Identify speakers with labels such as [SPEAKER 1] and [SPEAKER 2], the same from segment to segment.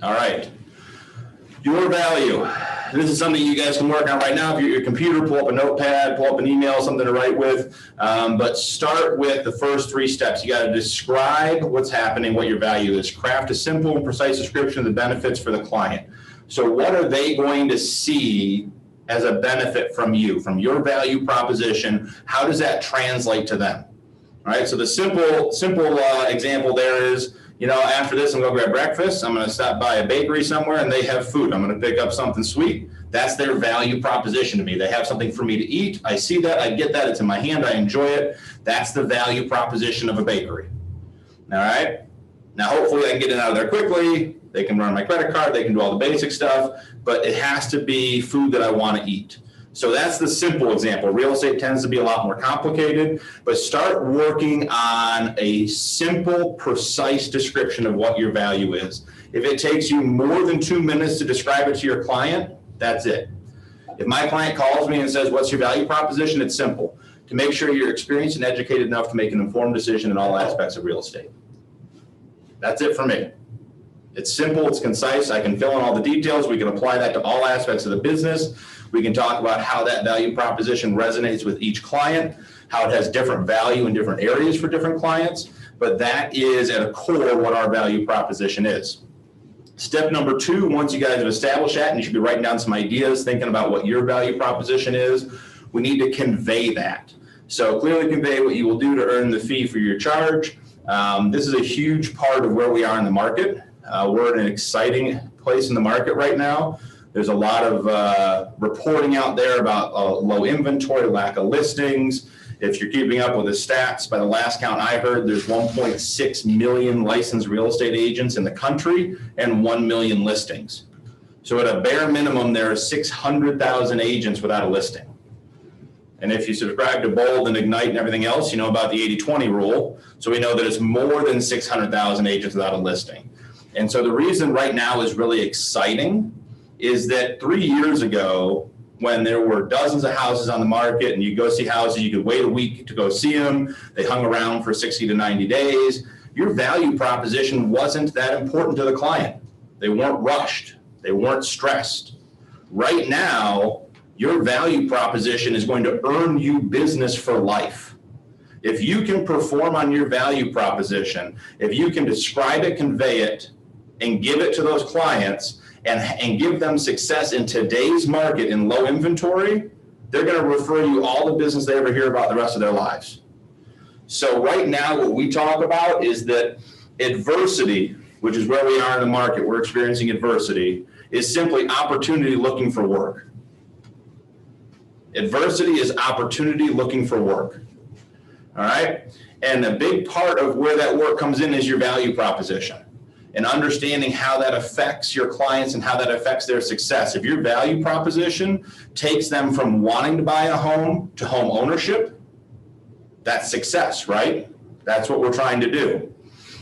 [SPEAKER 1] All right. Your value. This is something you guys can work on right now. If you're at your computer, pull up a notepad, pull up an email, something to write with. But start with the first 3 steps. You got to describe what's happening, what your value is. Craft a simple and precise description of the benefits for the client. So what are they going to see as a benefit from you, from your value proposition? How does that translate to them? All right. So the simple example there is, after this, I'm going to grab breakfast. I'm going to stop by a bakery somewhere and they have food. I'm going to pick up something sweet. That's their value proposition to me. They have something for me to eat. I see that. I get that. It's in my hand. I enjoy it. That's the value proposition of a bakery. All right. Now, hopefully I can get it out of there quickly. They can run my credit card. They can do all the basic stuff, but it has to be food that I want to eat. So that's the simple example. Real estate tends to be a lot more complicated, but start working on a simple, precise description of what your value is. If it takes you more than 2 minutes to describe it to your client, that's it. If my client calls me and says, what's your value proposition? It's simple. To make sure you're experienced and educated enough to make an informed decision in all aspects of real estate. That's it for me. It's simple, it's concise. I can fill in all the details. We can apply that to all aspects of the business. We can talk about how that value proposition resonates with each client, how it has different value in different areas for different clients, but that is at a core what our value proposition is. Step number 2, once you guys have established that, and you should be writing down some ideas, thinking about what your value proposition is, we need to convey that. So clearly convey what you will do to earn the fee for your charge. This is a huge part of where we are in the market. We're in an exciting place in the market right now. There's a lot of reporting out there about low inventory, lack of listings. If you're keeping up with the stats, by the last count I heard, there's 1.6 million licensed real estate agents in the country and 1 million listings. So at a bare minimum, there are 600,000 agents without a listing. And if you subscribe to Bold and Ignite and everything else, you know about the 80-20 rule. So we know that it's more than 600,000 agents without a listing. And so the reason right now is really exciting is that 3 years ago, when there were dozens of houses on the market and you go see houses, you could wait a week to go see them. They hung around for 60 to 90 days. Your value proposition wasn't that important to the client. They weren't rushed. They weren't stressed. Right now, your value proposition is going to earn you business for life. If you can perform on your value proposition, if you can describe it, convey it, and give it to those clients, and give them success in today's market in low inventory, they're going to refer you all the business they ever hear about the rest of their lives. So right now, what we talk about is that adversity, which is where we are in the market, we're experiencing adversity, is simply opportunity looking for work. Adversity is opportunity looking for work. All right? And a big part of where that work comes in is your value proposition and understanding how that affects your clients and how that affects their success. If your value proposition takes them from wanting to buy a home to home ownership, that's success, right? That's what we're trying to do.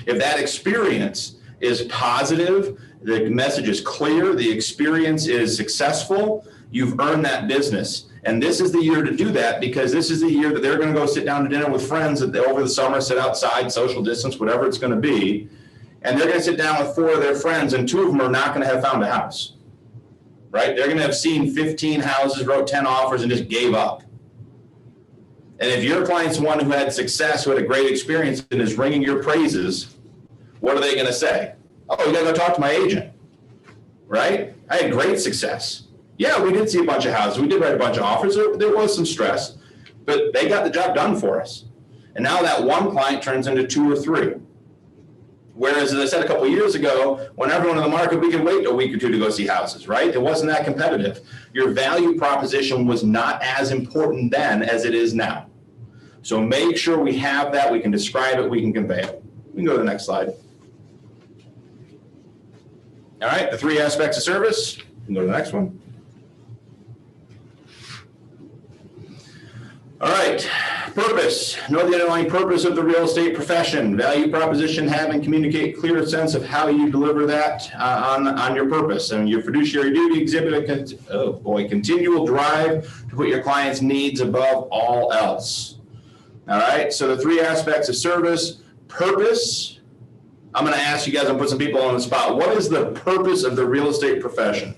[SPEAKER 1] If that experience is positive, the message is clear, the experience is successful, you've earned that business. And this is the year to do that, because this is the year that they're going to go sit down to dinner with friends over the summer, sit outside, social distance, whatever it's going to be. And they're going to sit down with 4 of their friends, and 2 of them are not going to have found a house, right? They're going to have seen 15 houses, wrote 10 offers, and just gave up. And if your client's one who had success, who had a great experience and is ringing your praises, what are they going to say? Oh, you got to go talk to my agent, right? I had great success. Yeah, we did see a bunch of houses. We did write a bunch of offers. There was some stress, but they got the job done for us. And now that one client turns into 2 or 3. Whereas, as I said a couple of years ago, when everyone in the market, we could wait a week or 2 to go see houses, right? It wasn't that competitive. Your value proposition was not as important then as it is now. So make sure we have that. We can describe it. We can convey it. We can go to the next slide. All right, the 3 aspects of service. We can go to the next one. All right, purpose. Know the underlying purpose of the real estate profession. Value proposition, have and communicate clear sense of how you deliver that on your purpose. And your fiduciary duty, exhibit a continual drive to put your client's needs above all else. All right, so the 3 aspects of service: purpose, I'm going to ask you guys, and put some people on the spot. What is the purpose of the real estate profession?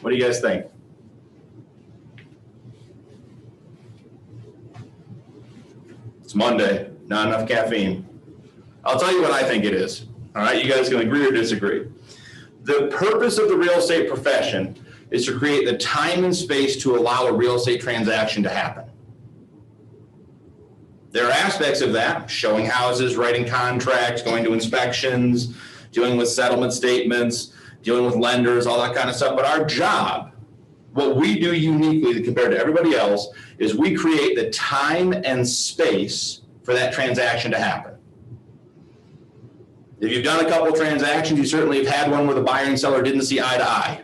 [SPEAKER 1] What do you guys think? It's Monday, not enough caffeine. I'll tell you what I think it is. All right, you guys can agree or disagree. The purpose of the real estate profession is to create the time and space to allow a real estate transaction to happen. There are aspects of that, showing houses, writing contracts, going to inspections, dealing with settlement statements, dealing with lenders, all that kind of stuff. But our job, what we do uniquely compared to everybody else, is we create the time and space for that transaction to happen. If you've done a couple of transactions, you certainly have had one where the buyer and seller didn't see eye to eye.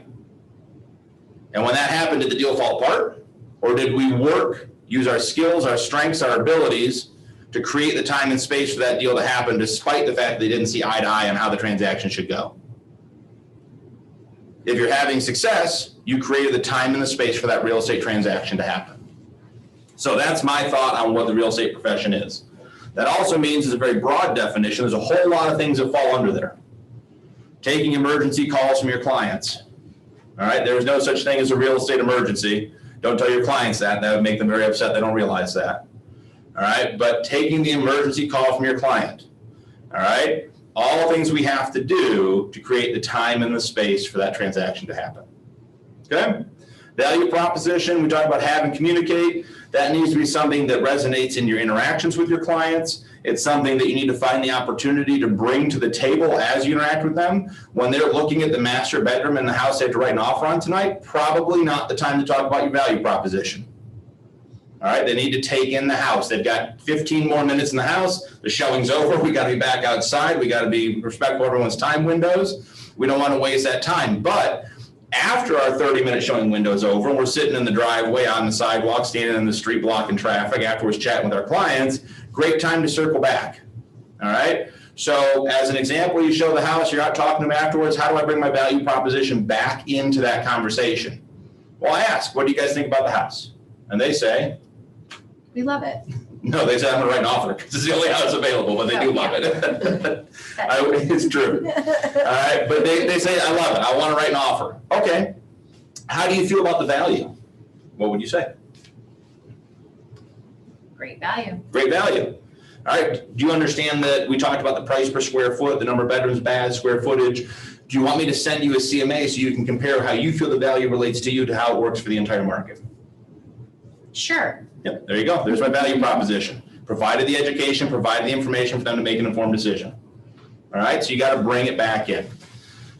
[SPEAKER 1] And when that happened, did the deal fall apart? Or did we work, use our skills, our strengths, our abilities to create the time and space for that deal to happen, despite the fact that they didn't see eye to eye on how the transaction should go? If you're having success, you created the time and the space for that real estate transaction to happen. So that's my thought on what the real estate profession is. That also means, it's a very broad definition, there's a whole lot of things that fall under there. Taking emergency calls from your clients. All right, there's no such thing as a real estate emergency. Don't tell your clients that. That would make them very upset. They don't realize that. All right, but taking the emergency call from your client. All right, all things we have to do to create the time and the space for that transaction to happen. Okay? Value proposition, we talk about have and communicate. That needs to be something that resonates in your interactions with your clients. It's something that you need to find the opportunity to bring to the table as you interact with them. When they're looking at the master bedroom in the house they have to write an offer on tonight, probably not the time to talk about your value proposition. All right, they need to take in the house. They've got 15 more minutes in the house. The showing's over. We got to be back outside. We got to be respectful of everyone's time windows. We don't want to waste that time. But after our 30-minute showing window is over, and we're sitting in the driveway, on the sidewalk, standing in the street blocking traffic, afterwards chatting with our clients, great time to circle back. All right? So as an example, you show the house, you're out talking to them afterwards, how do I bring my value proposition back into that conversation? Well, I ask, what do you guys think about the house? And they say,
[SPEAKER 2] we love it.
[SPEAKER 1] No, they say I'm going to write an offer because it's the only house available, but they do love it. It's true. All right, but they say, I love it. I want to write an offer. Okay. How do you feel about the value? What would you say?
[SPEAKER 2] Great value.
[SPEAKER 1] Great value. All right. Do you understand that we talked about the price per square foot, the number of bedrooms, baths, square footage? Do you want me to send you a CMA so you can compare how you feel the value relates to you to how it works for the entire market?
[SPEAKER 2] Sure.
[SPEAKER 1] Yep, there you go. There's my value proposition. Provided the education, provided the information for them to make an informed decision. All right, so you got to bring it back in.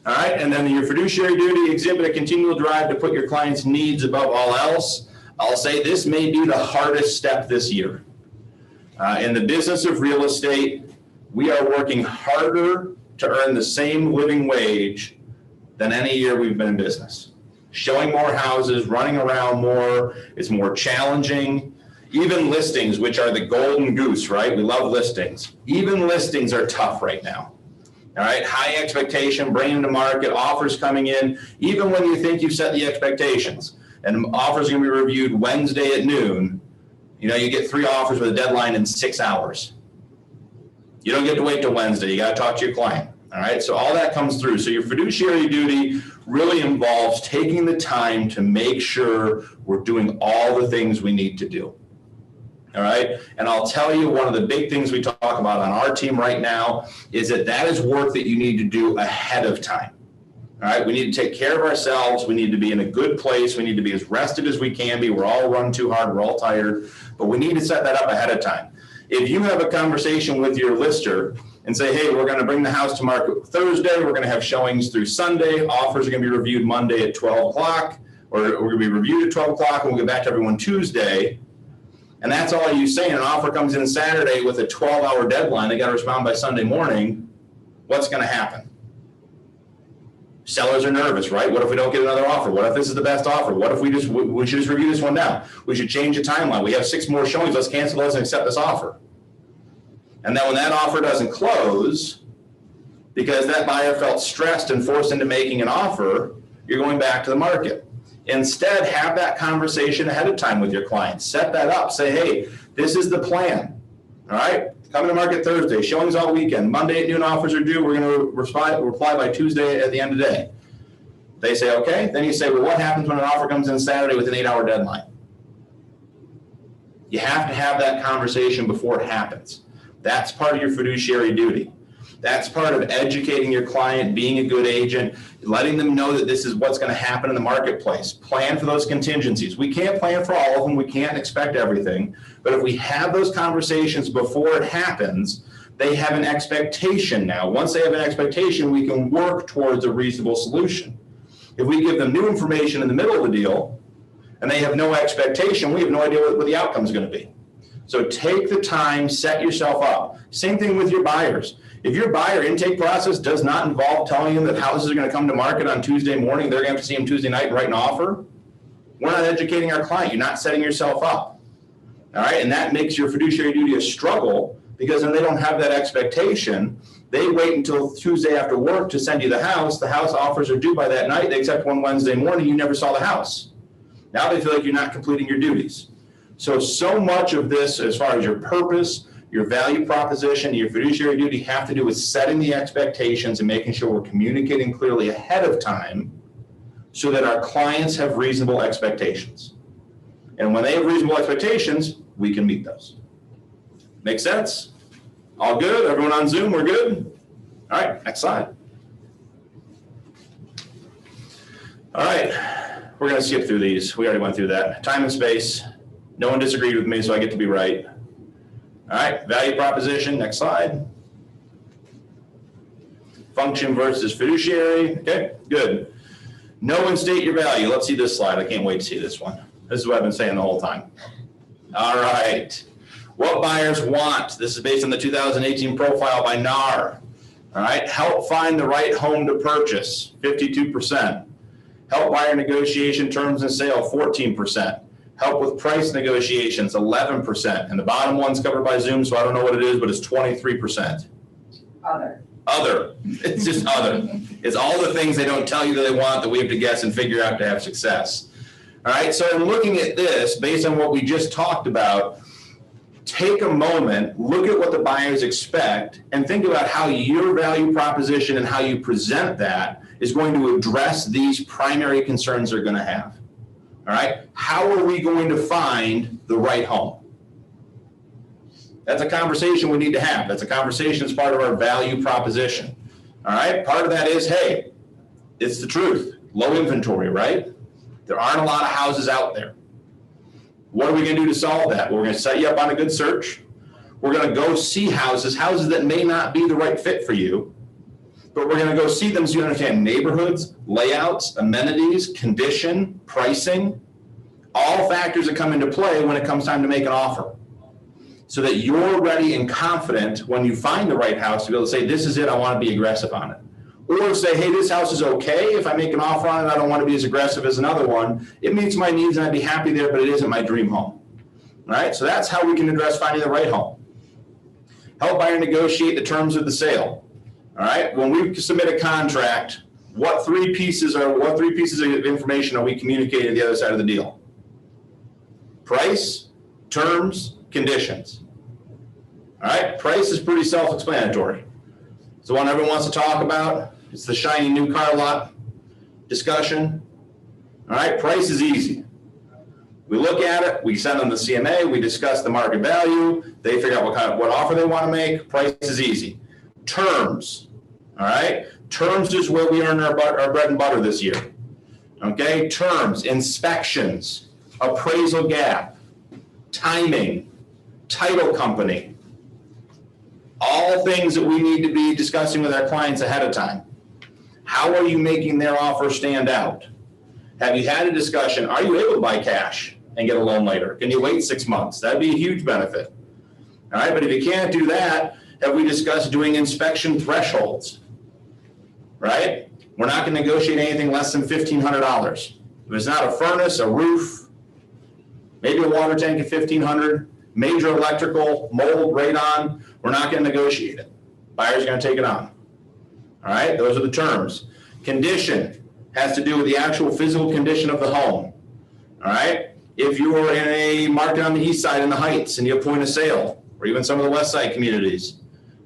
[SPEAKER 1] All right, and then your fiduciary duty, exhibit a continual drive to put your client's needs above all else. I'll say this may be the hardest step this year. In the business of real estate, we are working harder to earn the same living wage than any year we've been in business. Showing more houses, running around more, it's more challenging. Even listings, which are the golden goose, right? We love listings. Even listings are tough right now. All right, high expectation, bringing them to market, offers coming in, even when you think you've set the expectations. And offers are going to be reviewed Wednesday at noon. You know, you get 3 offers with a deadline in 6 hours. You don't get to wait till Wednesday. You got to talk to your client. All right, so all that comes through. So your fiduciary duty really involves taking the time to make sure we're doing all the things we need to do. All right, and I'll tell you, one of the big things we talk about on our team right now is that is work that you need to do ahead of time. All right, we need to take care of ourselves. We need to be in a good place. We need to be as rested as we can be. We're all run too hard. We're all tired, but we need to set that up ahead of time. If you have a conversation with your lister and say, hey, we're going to bring the house to market Thursday, we're going to have showings through Sunday, offers are going to be reviewed Monday at 12 o'clock, or we're going to be reviewed at 12 o'clock, and we'll get back to everyone Tuesday, and that's all you say, and an offer comes in Saturday with a 12-hour deadline, they got to respond by Sunday morning, what's going to happen? Sellers are nervous, right? What if we don't get another offer? What if this is the best offer? What if we should just review this one now? We should change the timeline. We have 6 more showings. Let's cancel those and accept this offer. And then when that offer doesn't close, because that buyer felt stressed and forced into making an offer, you're going back to the market. Instead, have that conversation ahead of time with your client. Set that up. Say, hey, this is the plan. All right? Coming to market Thursday, showings all weekend. Monday at noon, offers are due. We're going to reply by Tuesday at the end of the day. They say, okay. Then you say, well, what happens when an offer comes in Saturday with an 8-hour deadline? You have to have that conversation before it happens. That's part of your fiduciary duty. That's part of educating your client, being a good agent, letting them know that this is what's going to happen in the marketplace. Plan for those contingencies. We can't plan for all of them. We can't expect everything. But if we have those conversations before it happens, they have an expectation now. Once they have an expectation, we can work towards a reasonable solution. If we give them new information in the middle of the deal and they have no expectation, we have no idea what the outcome is going to be. So take the time, set yourself up. Same thing with your buyers. If your buyer intake process does not involve telling them that houses are going to come to market on Tuesday morning, they're going to have to see them Tuesday night and write an offer, we're not educating our client. You're not setting yourself up. All right, and that makes your fiduciary duty a struggle because then they don't have that expectation. They wait until Tuesday after work to send you the house. The house offers are due by that night. They accept one Wednesday morning. You never saw the house. Now they feel like you're not completing your duties. So much of this, as far as your purpose, your value proposition, your fiduciary duty, have to do with setting the expectations and making sure we're communicating clearly ahead of time so that our clients have reasonable expectations. And when they have reasonable expectations, we can meet those. Make sense? All good? Everyone on Zoom, we're good? All right, next slide. All right, we're going to skip through these. We already went through that. Time and space. No one disagreed with me, so I get to be right. All right, value proposition. Next slide. Function versus fiduciary. Okay, good. Know and state your value. Let's see this slide. I can't wait to see this one. This is what I've been saying the whole time. All right. What buyers want. This is based on the 2018 profile by NAR. All right. Help find the right home to purchase, 52%. Help buyer negotiation terms and sale, 14%. Help with price negotiations, 11%. And the bottom one's covered by Zoom, so I don't know what it is, but it's 23%. Other. It's just other. It's all the things they don't tell you that they want that we have to guess and figure out to have success. All right, so in looking at this, based on what we just talked about, take a moment, look at what the buyers expect, and think about how your value proposition and how you present that is going to address these primary concerns they're going to have. All right, how are we going to find the right home? That's a conversation we need to have. That's a conversation as part of our value proposition. All right, part of that is, hey, it's the truth. Low inventory, right? There aren't a lot of houses out there. What are we going to do to solve that? Well, we're going to set you up on a good search. We're going to go see houses that may not be the right fit for you, but we're going to go see them so you understand neighborhoods, layouts, amenities, condition, pricing, all factors that come into play when it comes time to make an offer, so that you're ready and confident when you find the right house to be able to say, this is it, I want to be aggressive on it. Or say, hey, this house is okay. If I make an offer on it, I don't want to be as aggressive as another one. It meets my needs and I'd be happy there, but it isn't my dream home. All right, so that's how we can address finding the right home. Help buyer negotiate the terms of the sale. All right, when we submit a contract, what three pieces of information are we communicating to the other side of the deal? Price, terms, conditions. All right, price is pretty self-explanatory. It's the one everyone wants to talk about. It's the shiny new car lot discussion. All right, price is easy. We look at it, we send them the CMA, we discuss the market value, they figure out what offer they want to make. Price is easy. Terms, all right? Terms is where we earn our bread and butter this year. Okay, terms, inspections, appraisal gap, timing, title company, all things that we need to be discussing with our clients ahead of time. How are you making their offer stand out? Have you had a discussion? Are you able to buy cash and get a loan later? Can you wait 6 months? That'd be a huge benefit. All right, but if you can't do that, have we discussed doing inspection thresholds? Right? We're not going to negotiate anything less than $1,500. If it's not a furnace, a roof, maybe a water tank at $1,500, major electrical, mold, radon, we're not going to negotiate it. Buyer's going to take it on. All right, those are the terms. Condition has to do with the actual physical condition of the home. All right, if you are in a market on the east side in the Heights and you have point of sale, or even some of the West Side communities.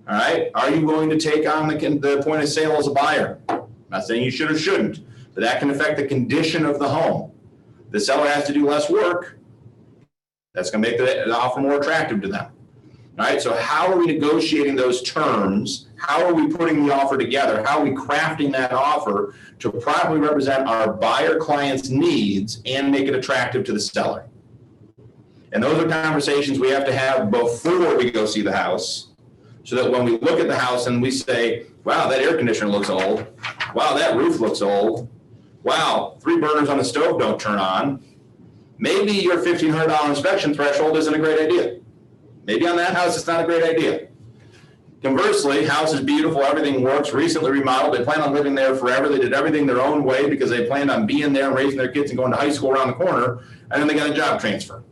[SPEAKER 1] All right, are you willing to take on the point of sale as a buyer? I'm not saying you should or shouldn't, but that can affect the condition of the home. The seller has to do less work. That's going to make the offer more attractive to them. All right, so how are we negotiating those terms? How are we putting the offer together? How are we crafting that offer to properly represent our buyer client's needs and make it attractive to the seller? And those are conversations we have to have before we go see the house, so that when we look at the house and we say, wow, that air conditioner looks old. Wow, that roof looks old. Wow, 3 burners on the stove don't turn on. Maybe your $1,500 inspection threshold isn't a great idea. Maybe on that house, it's not a great idea. Conversely, house is beautiful, everything works, recently remodeled, they plan on living there forever, they did everything their own way because they planned on being there and raising their kids and going to high school around the corner, and then they got a job transfer.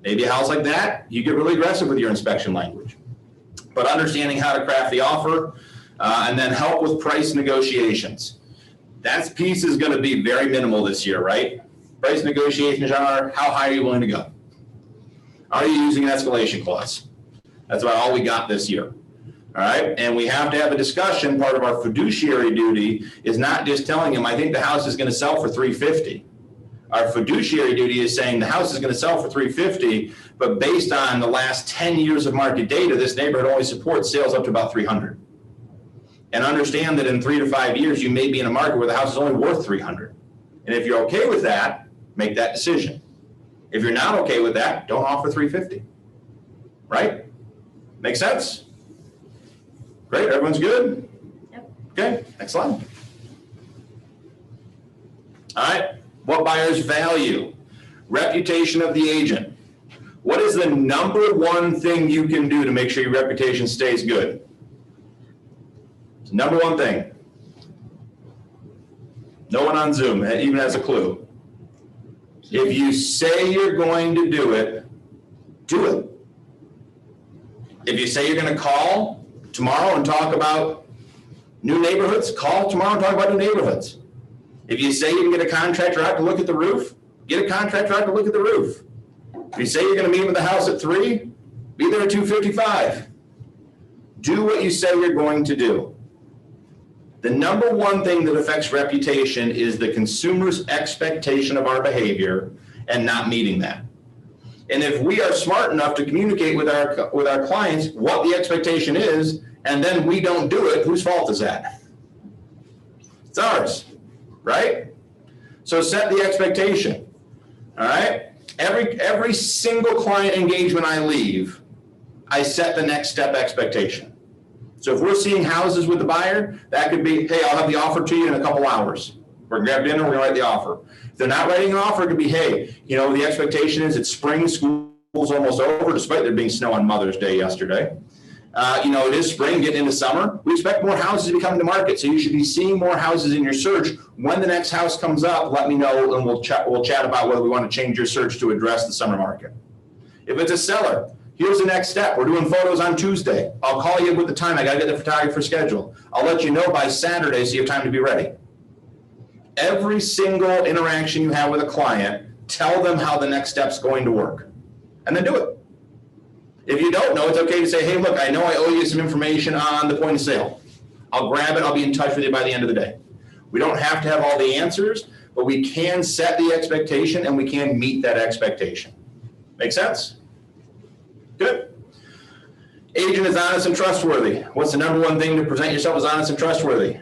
[SPEAKER 1] Maybe a house like that, you get really aggressive with your inspection language. But understanding how to craft the offer and then help with price negotiations. That piece is going to be very minimal this year, right? Price negotiations are, how high are you willing to go? Are you using an escalation clause? That's about all we got this year. All right, and we have to have a discussion. Part of our fiduciary duty is not just telling them, I think the house is going to sell for $350. Our fiduciary duty is saying the house is going to sell for $350, but based on the last 10 years of market data, this neighborhood only supports sales up to about $300. And understand that in 3 to 5 years, you may be in a market where the house is only worth $300. And if you're okay with that, make that decision. If you're not okay with that, don't offer $350. Right? Make sense? Great, everyone's good?
[SPEAKER 2] Yep.
[SPEAKER 1] Okay, next slide. All right, what buyers value? Reputation of the agent. What is the number one thing you can do to make sure your reputation stays good? It's number one thing. No one on Zoom even has a clue. If you say you're going to do it, do it. If you say you're going to call tomorrow and talk about new neighborhoods, call tomorrow and talk about new neighborhoods. If you say you can get a contractor out to look at the roof, get a contractor out to look at the roof. If you say you're going to meet with the house at 3, be there at 2:55. Do what you say you're going to do. The number one thing that affects reputation is the consumer's expectation of our behavior and not meeting that. And if we are smart enough to communicate with our clients what the expectation is, and then we don't do it, whose fault is that? It's ours, right? So set the expectation, all right? Every single client engagement I leave, I set the next step expectation. So if we're seeing houses with the buyer, that could be, hey, I'll have the offer to you in a couple hours. We're going to grab dinner, we're going to write the offer. If they're not writing an offer, it could be, hey, the expectation is it's spring, school's almost over, despite there being snow on Mother's Day yesterday. It is spring, getting into summer. We expect more houses to be coming to market, so you should be seeing more houses in your search. When the next house comes up, let me know, and we'll chat about whether we want to change your search to address the summer market. If it's a seller, here's the next step. We're doing photos on Tuesday. I'll call you with the time. I got to get the photographer scheduled. I'll let you know by Saturday so you have time to be ready. Every single interaction you have with a client, tell them how the next step's going to work, and then do it. If you don't know, it's okay to say, hey, look, I know I owe you some information on the point of sale. I'll grab it. I'll be in touch with you by the end of the day. We don't have to have all the answers, but we can set the expectation and we can meet that expectation. Make sense? Good. Agent is honest and trustworthy. What's the number one thing to present yourself as honest and trustworthy?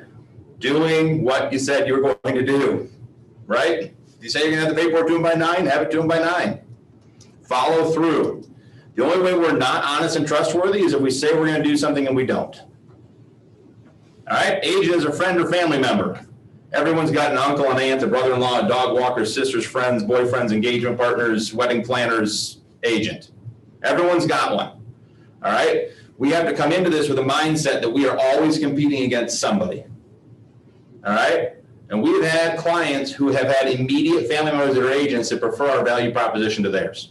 [SPEAKER 1] Doing what you said you were going to do, right? If you say you're going to have the paperwork to them by 9, have it to them by 9. Follow through. The only way we're not honest and trustworthy is if we say we're going to do something and we don't. All right? Agent is a friend or family member. Everyone's got an uncle, an aunt, a brother-in-law, a dog walker, sisters, friends, boyfriends, engagement partners, wedding planners, agent. Everyone's got one. All right? We have to come into this with a mindset that we are always competing against somebody. All right? And we've had clients who have had immediate family members that are agents that prefer our value proposition to theirs.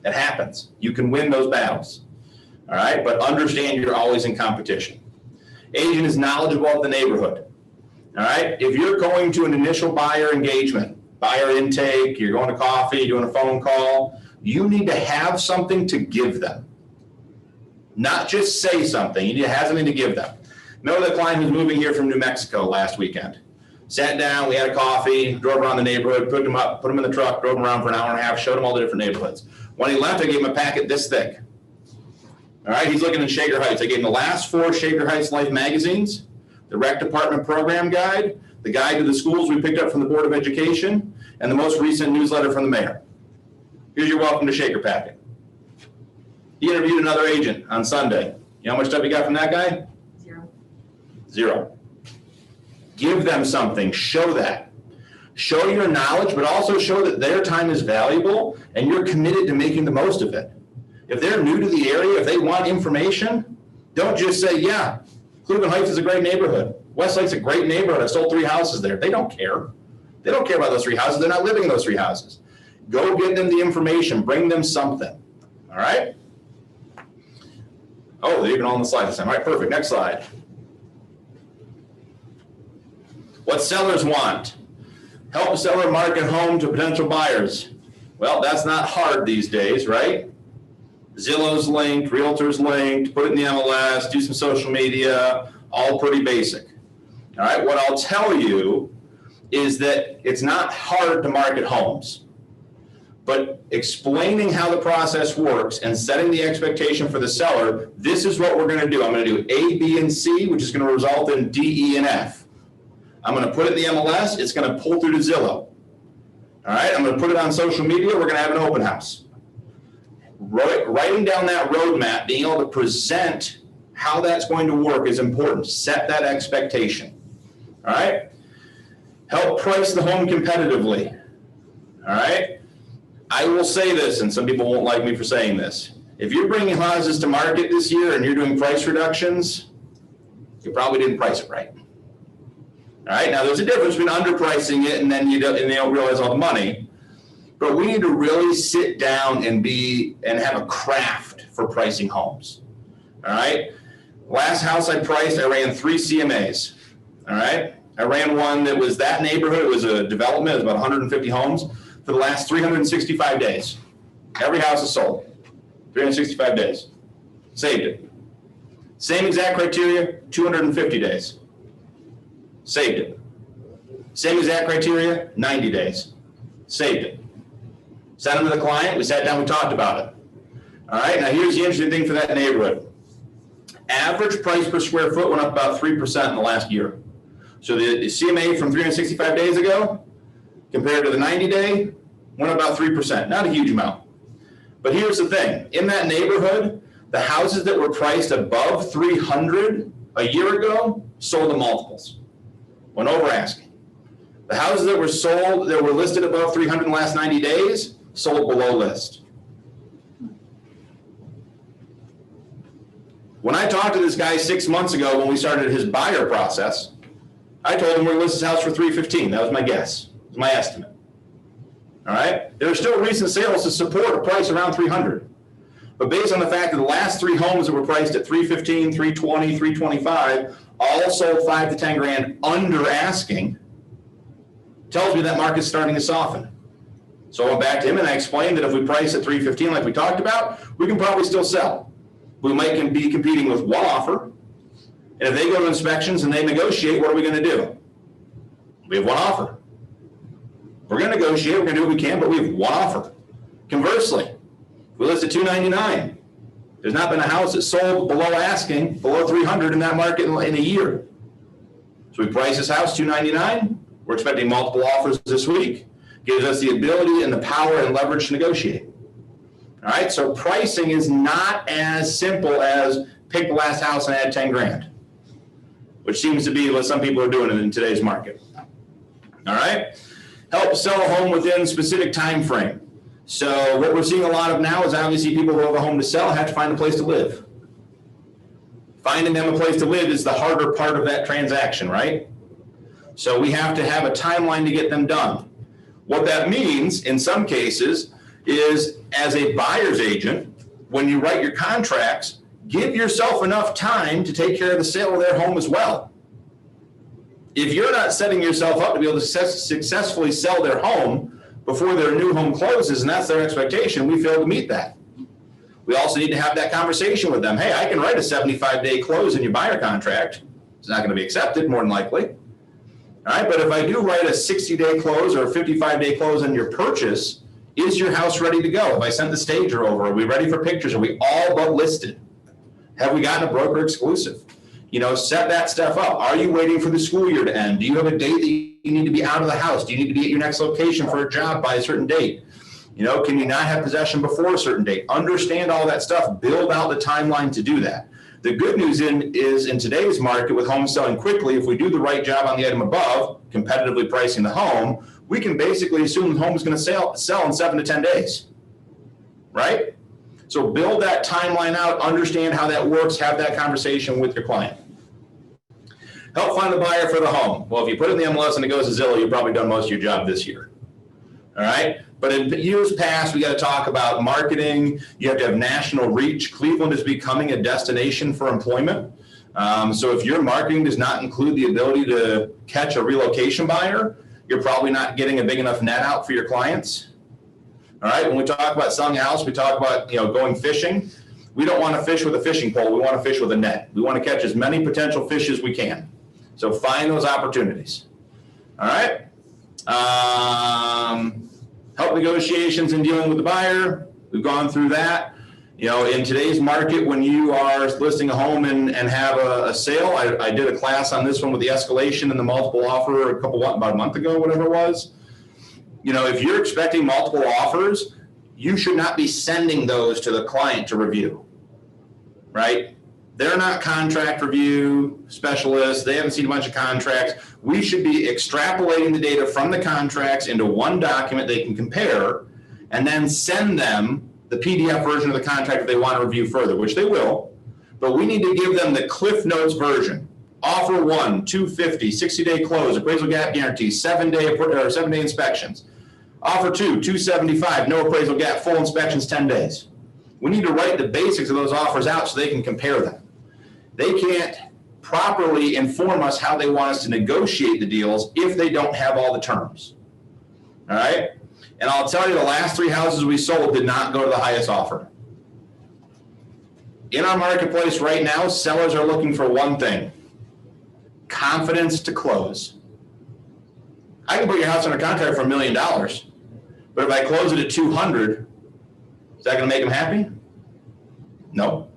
[SPEAKER 1] It happens. You can win those battles. All right? But understand you're always in competition. Agent is knowledgeable of the neighborhood. All right? If you're going to an initial buyer engagement, buyer intake, you're going to coffee, you're doing a phone call, You need to have something to give them. Not just say something, you need to have something to give them. Remember the client who's moving here from New Mexico last weekend? Sat down, we had a coffee, drove around the neighborhood, picked him up, put him in the truck, drove him around for an hour and a half, showed him all the different neighborhoods. When he left, I gave him a packet this thick. All right, he's looking in Shaker Heights. I gave him the last 4 Shaker Heights Life magazines, the Rec Department Program Guide, the guide to the schools we picked up from the Board of Education, and the most recent newsletter from the mayor. Here's your welcome to Shaker packet. He interviewed another agent on Sunday. You know how much stuff you got from that guy? 0. Give them something, show that. Show your knowledge, but also show that their time is valuable and you're committed to making the most of it. If they're new to the area, if they want information, don't just say, yeah, Cleveland Heights is a great neighborhood. Westlake's a great neighborhood. I sold 3 houses there. They don't care. They don't care about those 3 houses. They're not living in those 3 houses. Go get them the information. Bring them something. All right? Oh, they're even on the slide this time. All right, perfect. Next slide. What sellers want. Help seller market home to potential buyers. Well, that's not hard these days, right? Zillow's linked, Realtor's linked, put it in the MLS, do some social media, all pretty basic. All right, what I'll tell you is that it's not hard to market homes, but explaining how the process works and setting the expectation for the seller, this is what we're going to do. I'm going to do A, B, and C, which is going to result in D, E, and F. I'm going to put it in the MLS. It's going to pull through to Zillow. All right, I'm going to put it on social media. We're going to have an open house. Writing down that roadmap, being able to present how that's going to work is important. Set that expectation. All right, help price the home competitively. All right, I will say this, and some people won't like me for saying this. If you're bringing houses to market this year and you're doing price reductions, you probably didn't price it right. All right, now there's a difference between underpricing it and then you don't realize all the money. But we need to really sit down and have a craft for pricing homes. All right, last house I priced, I ran 3 CMAs. All right, I ran one that was that neighborhood. It was a development. It was about 150 homes for the last 365 days. Every house is sold. 365 days. Saved it. Same exact criteria, 250 days. Saved it. Same exact criteria, 90 days. Saved it. Sent them to the client. We sat down, we talked about it. All right, now here's the interesting thing for that neighborhood. Average price per square foot went up about 3% in the last year. So the CMA from 365 days ago compared to the 90-day went up about 3%. Not a huge amount. But here's the thing. In that neighborhood, the houses that were priced above 300 a year ago sold in multiples. Went over asking. The houses that were listed above 300 in the last 90 days sold below list. When I talked to this guy 6 months ago when we started his buyer process, I told him we're going to list his house for $315. That was my guess. It was my estimate. All right? There are still recent sales to support a price around 300. But based on the fact that the last 3 homes that were priced at 315, 320, 325 all sold 5 to 10 grand under asking, tells me that market's starting to soften. So I went back to him and I explained that if we price at 315 like we talked about, we can probably still sell. We might be competing with one offer. And if they go to inspections and they negotiate, what are we going to do? We have one offer. We're going to negotiate, we're going to do what we can, but we have one offer. Conversely, if we list at 299, there's not been a house that sold below asking, below 300 in that market in a year. So we price this house 299. We're expecting multiple offers this week. Gives us the ability and the power and leverage to negotiate. All right, so pricing is not as simple as pick the last house and add 10 grand, which seems to be what some people are doing in today's market. All right, help sell a home within a specific time frame. So what we're seeing a lot of now is obviously people who have a home to sell have to find a place to live. Finding them a place to live is the harder part of that transaction, right? So we have to have a timeline to get them done. What that means in some cases is, as a buyer's agent, when you write your contracts, give yourself enough time to take care of the sale of their home as well. If you're not setting yourself up to be able to successfully sell their home, before their new home closes, and that's their expectation, we fail to meet that. We also need to have that conversation with them. Hey, I can write a 75-day close in your buyer contract. It's not going to be accepted, more than likely. All right, but if I do write a 60-day close or a 55-day close on your purchase, is your house ready to go? Have I sent the stager over? Are we ready for pictures? Are we all but listed? Have we gotten a broker exclusive? Set that stuff up. Are you waiting for the school year to end? Do you have a date that you need to be out of the house? Do you need to be at your next location for a job by a certain date? Can you not have possession before a certain date? Understand all that stuff. Build out the timeline to do that. The good news is in today's market with homes selling quickly, if we do the right job on the item above, competitively pricing the home, we can basically assume the home is going to sell in 7 to 10 days, right? So build that timeline out, understand how that works, have that conversation with your client. Help find the buyer for the home. Well, if you put it in the MLS and it goes to Zillow, you've probably done most of your job this year, all right? But in years past, we got to talk about marketing. You have to have national reach. Cleveland is becoming a destination for employment. So if your marketing does not include the ability to catch a relocation buyer, you're probably not getting a big enough net out for your clients. All right, when we talk about selling a house, we talk about going fishing. We don't want to fish with a fishing pole. We want to fish with a net. We want to catch as many potential fish as we can. So find those opportunities. All right. Help negotiations in dealing with the buyer. We've gone through that. In today's market, when you are listing a home and have a sale, I did a class on this one with the escalation and the multiple offer about a month ago, whatever it was. If you're expecting multiple offers, you should not be sending those to the client to review, right? They're not contract review specialists. They haven't seen a bunch of contracts. We should be extrapolating the data from the contracts into one document they can compare and then send them the PDF version of the contract if they want to review further, which they will. But we need to give them the Cliff Notes version. Offer 1, 250, 60-day close, appraisal gap guarantee, 7-day inspections. Offer 2, 275, no appraisal gap, full inspections, 10 days. We need to write the basics of those offers out so they can compare them. They can't properly inform us how they want us to negotiate the deals if they don't have all the terms. All right? And I'll tell you, the last 3 houses we sold did not go to the highest offer. In our marketplace right now, sellers are looking for one thing: confidence to close. I can put your house under contract for $1 million, but if I close it at 200, is that going to make them happy? No.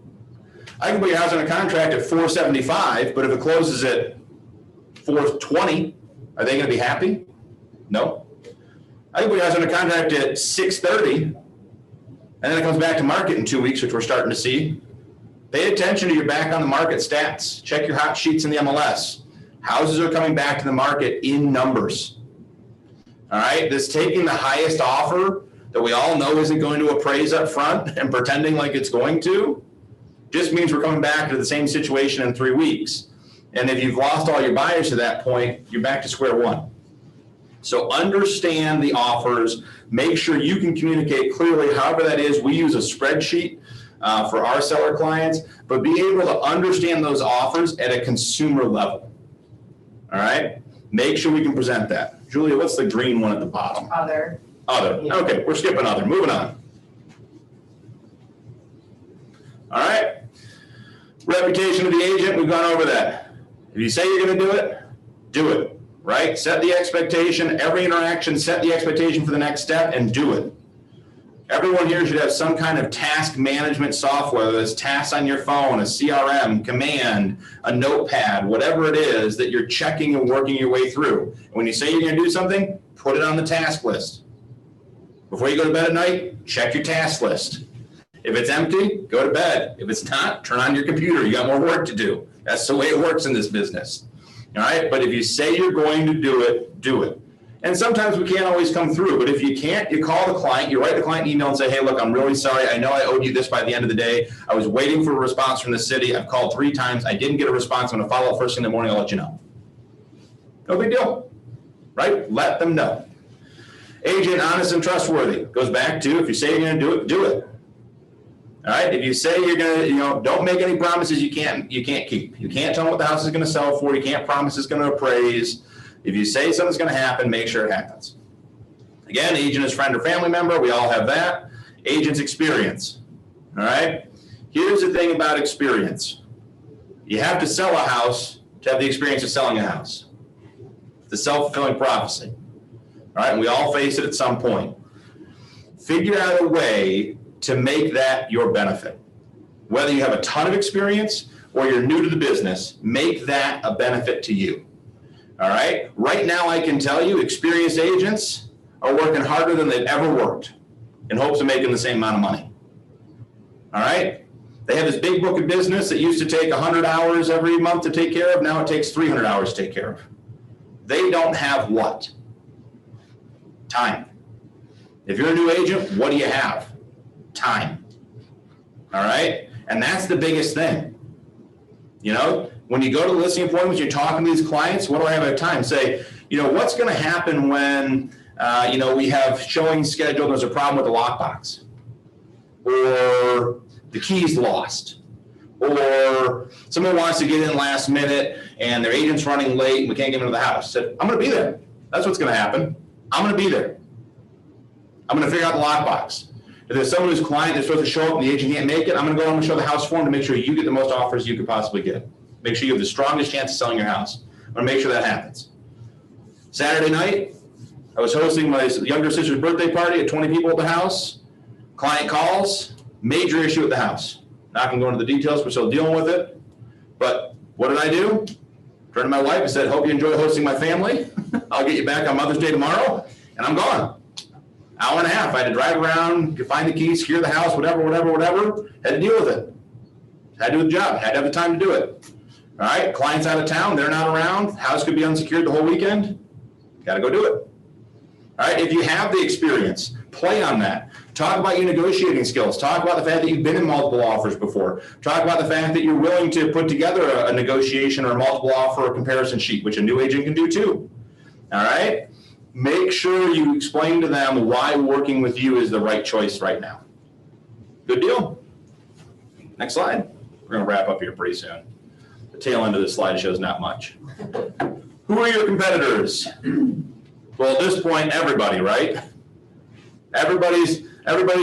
[SPEAKER 1] I can put your house under contract at 475, but if it closes at 420, are they going to be happy? No. I can put your house under contract at 630, and then it comes back to market in 2 weeks, which we're starting to see. Pay attention to your back on the market stats. Check your hot sheets in the MLS. Houses are coming back to the market in numbers. All right, this taking the highest offer that we all know isn't going to appraise up front and pretending like it's going to just means we're coming back to the same situation in 3 weeks. And if you've lost all your buyers to that point, you're back to square one. So understand the offers. Make sure you can communicate clearly, however that is. We use a spreadsheet for our seller clients, but be able to understand those offers at a consumer level. All right? Make sure we can present that. Julia, what's the green one at the bottom?
[SPEAKER 2] Other.
[SPEAKER 1] Other. Okay, we're skipping other. Moving on. All right. Reputation of the agent, we've gone over that. If you say you're going to do it, right? Set the expectation. Every interaction, set the expectation for the next step and do it. Everyone here should have some kind of task management software, whether it's tasks on your phone, a CRM, command, a notepad, whatever it is that you're checking and working your way through. And when you say you're going to do something, put it on the task list. Before you go to bed at night, check your task list. If it's empty, go to bed. If it's not, turn on your computer. You got more work to do. That's the way it works in this business. All right? But if you say you're going to do it, do it. And sometimes we can't always come through, but if you can't, you call the client, you write the client an email and say, hey, look, I'm really sorry. I know I owed you this by the end of the day. I was waiting for a response from the city. I've called 3 times. I didn't get a response. I'm going to follow up first thing in the morning. I'll let you know. No big deal, right? Let them know. Agent, honest and trustworthy. Goes back to, if you say you're going to do it, do it. All right. If you say you're going to, don't make any promises you can't keep. You can't tell them what the house is going to sell for. You can't promise it's going to appraise. If you say something's going to happen, make sure it happens. Again, agent is friend or family member. We all have that. Agent's experience. All right. Here's the thing about experience. You have to sell a house to have the experience of selling a house. It's a self-fulfilling prophecy. All right. And we all face it at some point. Figure out a way to make that your benefit. Whether you have a ton of experience or you're new to the business, make that a benefit to you. All right. Right now, I can tell you experienced agents are working harder than they've ever worked in hopes of making the same amount of money. All right. They have this big book of business that used to take 100 hours every month to take care of. Now it takes 300 hours to take care of. They don't have what? Time. If you're a new agent, what do you have? Time. All right. And that's the biggest thing. You know, when you go to listing appointments, you're talking to these clients, what do I have at time? Say, you know, what's going to happen when, you know, we have showing scheduled, there's a problem with the lockbox, or the key's lost, or someone wants to get in last minute and their agent's running late and we can't get into the house. Said, I'm going to be there. That's what's going to happen. I'm going to be there. I'm going to figure out the lockbox. If there's someone who's client that's supposed to show up and the agent can't make it, I'm going to go, I'm going to show the house for him to make sure you get the most offers you could possibly get. Make sure you have the strongest chance of selling your house. I'm going to make sure that happens. Saturday night, I was hosting my younger sister's birthday party at 20 people at the house. Client calls, major issue at the house. Not going to go into the details, we're still dealing with it. But what did I do? Turned to my wife and said, hope you enjoy hosting my family. I'll get you back on Mother's Day tomorrow. And I'm gone. Hour and a half. I had to drive around, find the keys, secure the house, whatever. Had to deal with it. Had to do the job. Had to have the time to do it. All right. Client's out of town. They're not around. House could be unsecured the whole weekend. Got to go do it. All right. If you have the experience, play on that. Talk about your negotiating skills. Talk about the fact that you've been in multiple offers before. Talk about the fact that you're willing to put together a negotiation or a multiple offer or comparison sheet, which a new agent can do too. All right. Make sure you explain to them why working with you is the right choice right now. Good deal. Next slide. We're going to wrap up here pretty soon. The tail end of this slide shows not much. Who are your competitors? Well, at this point, everybody, right? Everybody's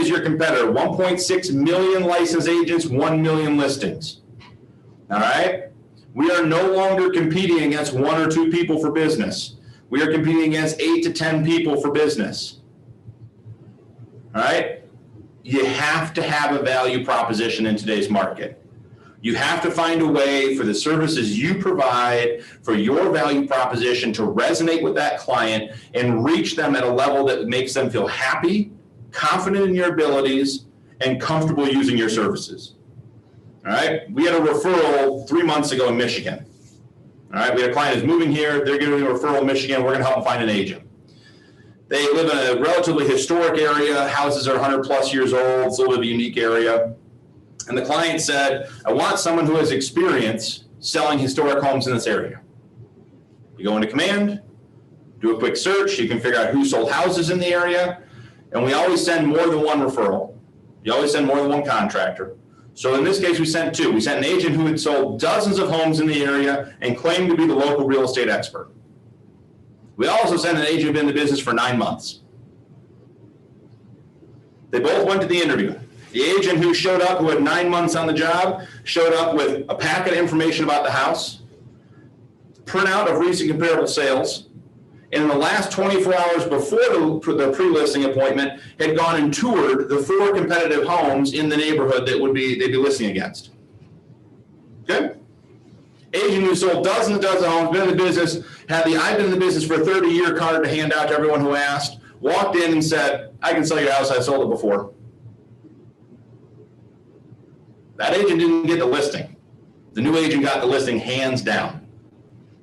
[SPEAKER 1] your competitor. 1.6 million licensed agents, 1 million listings. All right? We are no longer competing against 1 or 2 people for business. We are competing against 8 to 10 people for business. All right? You have to have a value proposition in today's market. You have to find a way for the services you provide, for your value proposition to resonate with that client and reach them at a level that makes them feel happy, confident in your abilities, and comfortable using your services. All right? We had a referral 3 months ago in Michigan. All right, we had a client who's moving here. They're giving a referral in Michigan. We're going to help them find an agent. They live in a relatively historic area. Houses are 100 plus years old. It's a little bit of a unique area. And the client said, I want someone who has experience selling historic homes in this area. You go into command, do a quick search. You can figure out who sold houses in the area. And we always send more than one referral. You always send more than one contractor. So in this case, we sent 2. We sent an agent who had sold dozens of homes in the area and claimed to be the local real estate expert. We also sent an agent who had been in the business for 9 months. They both went to the interview. The agent who showed up, who had 9 months on the job, showed up with a packet of information about the house, printout of recent comparable sales, and in the last 24 hours before the pre-listing appointment, had gone and toured the 4 competitive homes in the neighborhood that they'd be listing against. Okay? Agent who sold dozens and dozens of homes, been in the business, had the I've been in the business for a 30-year card to hand out to everyone who asked, walked in and said, I can sell your house, I sold it before. That agent didn't get the listing. The new agent got the listing hands down.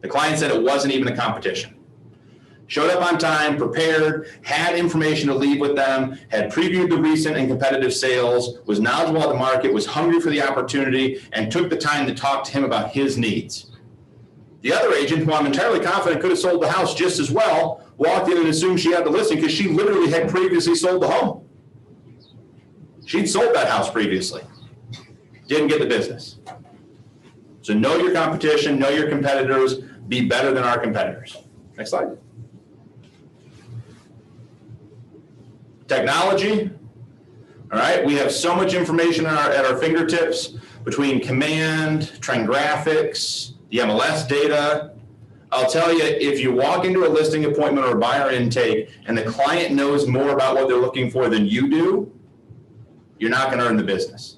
[SPEAKER 1] The client said it wasn't even a competition. Showed up on time, prepared, had information to leave with them, had previewed the recent and competitive sales, was knowledgeable of the market, was hungry for the opportunity, and took the time to talk to him about his needs. The other agent, who I'm entirely confident could have sold the house just as well, walked in and assumed she had the listing because she literally had previously sold the home. She'd sold that house previously. Didn't get the business. So know your competition, know your competitors, be better than our competitors. Next slide. Technology. All right, we have so much information at our fingertips between command, trend graphics, the MLS data. I'll tell you, if you walk into a listing appointment or a buyer intake and the client knows more about what they're looking for than you do, you're not going to earn the business.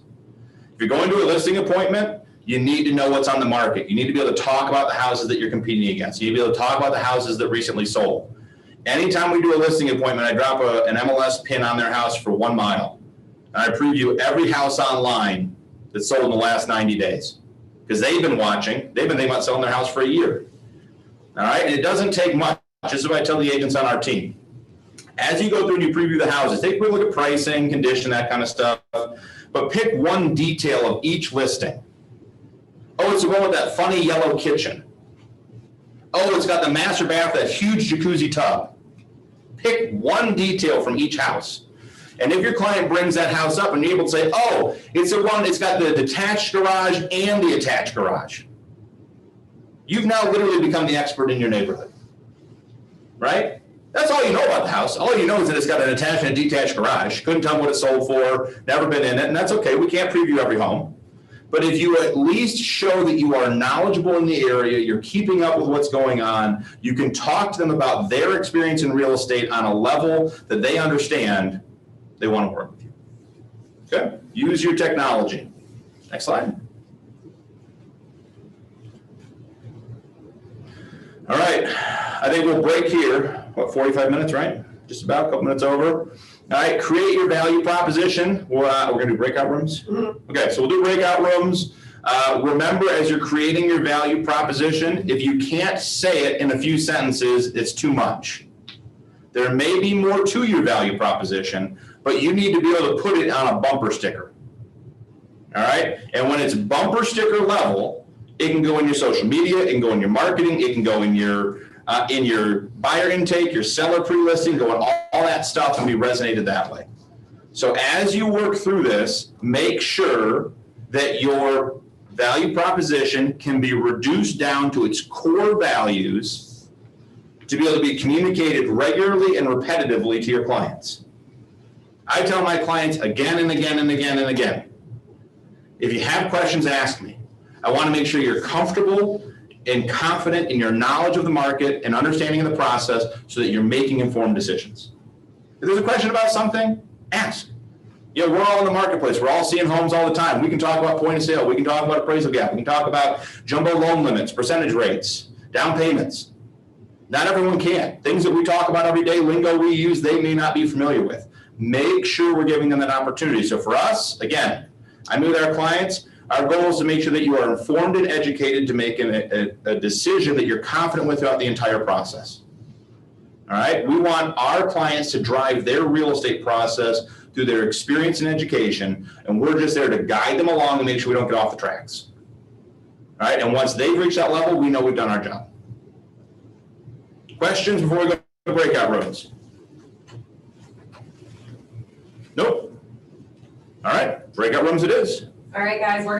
[SPEAKER 1] If you're going to a listing appointment, you need to know what's on the market. You need to be able to talk about the houses that you're competing against. You need to be able to talk about the houses that recently sold. Anytime we do a listing appointment, I drop an MLS pin on their house for 1 mile. And I preview every house online that's sold in the last 90 days. Because they've been watching. They've been thinking about selling their house for a year. All right, and it doesn't take much. This is what I tell the agents on our team. As you go through and you preview the houses, take a quick look at pricing, condition, that kind of stuff. But pick one detail of each listing. Oh, it's the one with that funny yellow kitchen. Oh, it's got the master bath, that huge jacuzzi tub. Pick one detail from each house. And if your client brings that house up and you're able to say, oh, it's the one, it's got the detached garage and the attached garage. You've now literally become the expert in your neighborhood, right? That's all you know about the house. All you know is that it's got an attached and a detached garage. Couldn't tell me what it sold for, never been in it, and that's okay. We can't preview every home. But if you at least show that you are knowledgeable in the area, you're keeping up with what's going on, you can talk to them about their experience in real estate on a level that they understand, they want to work with you. Okay? Use your technology. Next slide. All right, I think we'll break here. What, 45 minutes, right? Just about, a couple minutes over. All right, create your value proposition. We're going to do breakout rooms. Okay, so we'll do breakout rooms. Remember, as you're creating your value proposition, if you can't say it in a few sentences, it's too much. There may be more to your value proposition, but you need to be able to put it on a bumper sticker. All right, and when it's bumper sticker level, it can go in your social media, it can go in your marketing, it can go in your buyer intake, your seller pre-listing, go in all that stuff and be resonated that way. So as you work through this, make sure that your value proposition can be reduced down to its core values to be able to be communicated regularly and repetitively to your clients. I tell my clients again and again and again and again, if you have questions, ask me. I want to make sure you're comfortable and confident in your knowledge of the market and understanding of the process so that you're making informed decisions. If there's a question about something, ask. You know, we're all in the marketplace. We're all seeing homes all the time. We can talk about point of sale. We can talk about appraisal gap. We can talk about jumbo loan limits, percentage rates, down payments. Not everyone can. Things that we talk about every day, lingo we use, they may not be familiar with. Make sure we're giving them that opportunity. So for us, again, I meet with our clients. Our goal is to make sure that you are informed and educated to make a decision that you're confident with throughout the entire process. All right? We want our clients to drive their real estate process through their experience and education, and we're just there to guide them along and make sure we don't get off the tracks. All right? And once they've reached that level, we know we've done our job. Questions before we go to breakout rooms? Nope. All right, breakout rooms it is.
[SPEAKER 3] All right, guys, we're